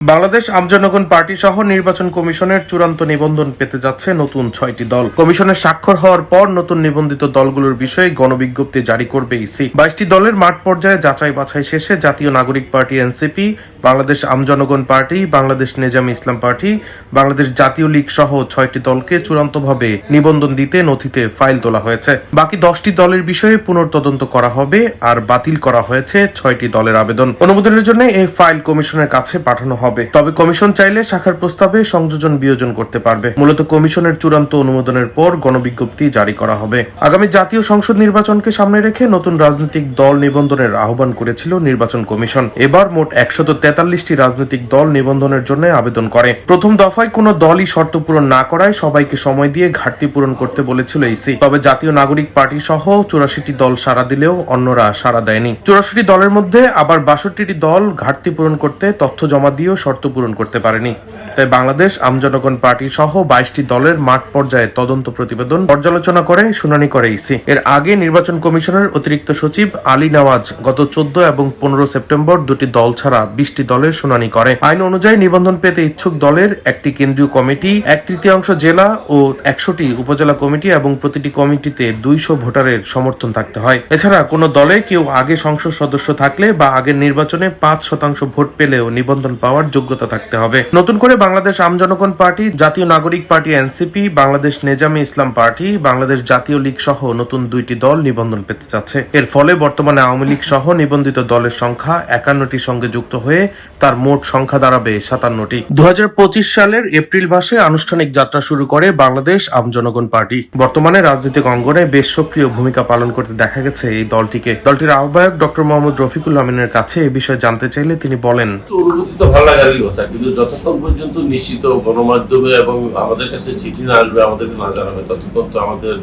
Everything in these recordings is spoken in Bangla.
বাংলাদেশ আমজনগণ পার্টি সহ নির্বাচন কমিশনের চূড়ান্ত নিবন্ধন পেতে যাচ্ছে নতুন 6টি দল। কমিশনের স্বাক্ষর হওয়ার পর নতুন নিবন্ধিত দলগুলোর বিষয়ে গণবিজ্ঞপ্তি জারি করবে ইসি। 22টি দলের মাঠ পর্যায়ে যাচাই বাছাই শেষে Jatiya Nagorik party NCP, Bangladesh Amjanagan party, Bangladesh Nezami Islam party, Bangladesh Jatiya League সহ 6টি দলকে চূড়ান্তভাবে নিবন্ধন দিতে নথিতে ফাইল তোলা হয়েছে। বাকি 10টি দলের বিষয়ে পুনর্তদন্ত করা হবে আর বাতিল করা হয়েছে 6টি দলের আবেদন। অনুমোদনের জন্য এই ফাইল কমিশনের কাছে পাঠানো হবে। তবে কমিশন চাইলে শাখার প্রস্তাবে সংযোজন বিয়োজন করতে পারবে। মূলত কমিশনের চূড়ান্ত অনুমোদনের পর গণবিজ্ঞপ্তি জারি করা হবে। আগামী জাতীয় সংসদ নির্বাচনকে সামনে রেখে নতুন রাজনৈতিক দল নিবন্ধনের আহ্বান করেছিল নির্বাচন কমিশন। এবার মোট 143টি রাজনৈতিক দল নিবন্ধনের জন্য আবেদন করে। প্রথম দফায় কোনো দলই শর্ত পূরণ না করায় সবাইকে সময় দিয়ে ঘাটতি পূরণ করতে বলেছিল ইসি। তবে জাতীয় নাগরিক পার্টি সহ 84টি দল সাড়া দিলেও অন্যরা সাড়া দেয়নি। 84টি দলের মধ্যে আবার 62টি দল ঘাটতি পূরণ করতে তথ্য জমা দিয়েও শর্ত পূরণ করতে পারেনি। তাই বাংলাদেশ আমজনগণ পার্টি সহ 22টি দলের মাঠ পর্যায়ে তদন্ত প্রতিবেদন পর্যালোচনা করে শুনানি করে ইসি। এর আগে নির্বাচন কমিশনের অতিরিক্ত সচিব আলী নওয়াজ গত 14 এবং 15 সেপ্টেম্বর দুটি দল ছাড়া 20টি দলের শুনানি করে। আইন অনুযায়ী নিবন্ধন পেতে ইচ্ছুক দলের একটি কেন্দ্রীয় কমিটি, 1/3 জেলা ও 100টি উপজেলা কমিটি এবং প্রতিটি কমিটিতে 200 ভোটারের সমর্থন থাকতে হয়। এছাড়া কোনো দলে কেউ আগে সংসদ সদস্য থাকলে বা আগের নির্বাচনে 5% ভোট পেলেও নিবন্ধন পাওয়ার যোগ্যতা থাকতে হবে। নতুন করে বাংলাদেশ আমজনগণ পার্টি, জাতীয় Nagorik party NCP, Bangladesh Nezami Islam party, Bangladesh Jatiya League সহ নতুন 2টি দল নিবন্ধন পেতে যাচ্ছে। এর ফলে বর্তমানে আওয়ামী লীগ সহ নিবন্ধিত দলের সংখ্যা 51টির সঙ্গে যুক্ত হয়ে তার মোট সংখ্যা দাঁড়াবে 57টি। 2025 সালের এপ্রিল মাসে আনুষ্ঠানিক যাত্রা শুরু করে বাংলাদেশ আমজনগণ পার্টি। বর্তমানে রাজনৈতিক অঙ্গনে বেশ সক্রিয় ভূমিকা পালন করতে দেখা গেছে এই দলটিকে। দলটির আহ্বায়ক ডক্টর মোহাম্মদ রফিকুল আমিনের কাছে এ বিষয়ে জানতে চাইলে তিনি বলেন, অনুভূতি তো ভালো লাগারই কথা, কিন্তু যতক্ষণ পর্যন্ত নিশ্চিত গণমাধ্যমে এবং আমাদের কাছে চিঠি না আসবে, আমাদেরকে না জানাবে, ততক্ষণ তো আমাদের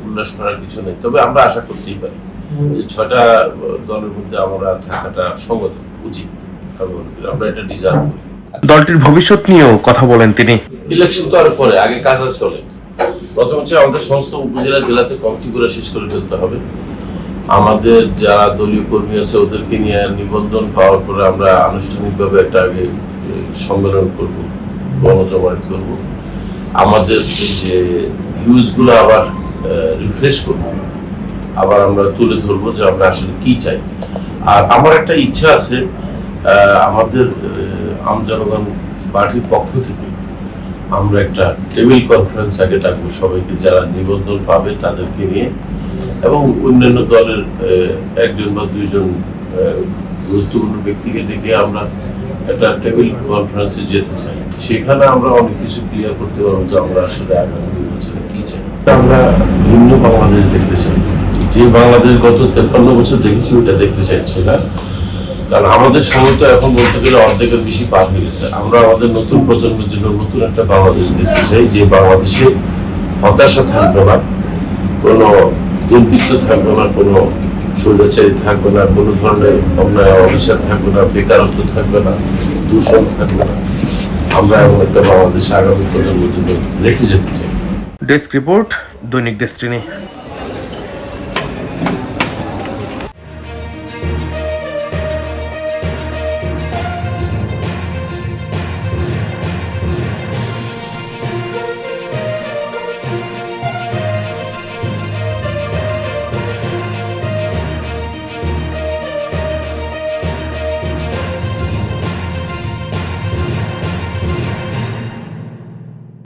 উল্লাস করার কিছু নেই। তবে আমরা আশা করতেই পারি যে 6টা দলের মধ্যে আমরা থাকাটা সঙ্গত, উচিত। আমরা এটা ডিজার্ভ করি। দলটির ভবিষ্যৎ নিয়েও কথা বলেন তিনি। ইলেকশন তো আর পরে, আগে কাজ আছে অনেক। প্রথম হচ্ছে আমাদের সমস্ত উপজেলা জেলাতে কমিটি করে শেষ করে ফেলতে হবে। আমাদের যারা দলীয় কর্মী আছে ওদেরকে নিয়ে নিবন্ধন পাওয়ার পরে আমরা আনুষ্ঠানিকভাবে একটা আগে সম্মেলন করব, গণজমায়েত করব। আমাদের যে ভিউজগুলো আবার রিফ্রেশ করব, আবার আমরা তুলে ধরবো যে আমরা আসলে কি চাই। আর আমার একটা ইচ্ছা আছে, আমাদের আমজনগণ পার্টির পক্ষ থেকে আমরা একটা টেবিল কনফারেন্স আগে ডাকবো সবাইকে, যারা নিবন্ধন পাবে তাদেরকে নিয়ে, এবং অন্যান্য দলের 1জন বা 2জন গুরুত্বপূর্ণ ব্যক্তিকে ডেকে আমরা একটা টেবিল কনফারেন্সে যেতে চাই। সেখানে আমরা অনেক কিছু ক্লিয়ার করতে পারবো যে আমরা আসলে আগামী নির্বাচনে কি চাই। আমরা ভিন্ন বাংলাদেশ দেখতে চাই। যে বাংলাদেশ গত 53 বছর দেখেছি ওটা দেখতে চাইছি না। কারণ আমাদের সময় তো এখন বলতে গেলে অর্ধেকের বেশি পার হয়ে গেছে। আমরা আমাদের নতুন প্রজন্মের জন্য নতুন একটা বাংলাদেশ দেখতে চাই, যে বাংলাদেশে হতাশা থাকবে না, কোনো দুর্বৃত্ত থাকবে না, কোনো স্বৈরাচারী থাকবে না, কোনো ধরনের অন্যায় অবিচার থাকবে না, বেকারত্ব থাকবে না, দূষণ থাকবে না। আমরা এমন একটা বাংলাদেশ আগামী প্রজন্মের জন্য রেখে যেতে চাই। ডেস্ক রিপোর্ট, দৈনিক ডেস্টিনি।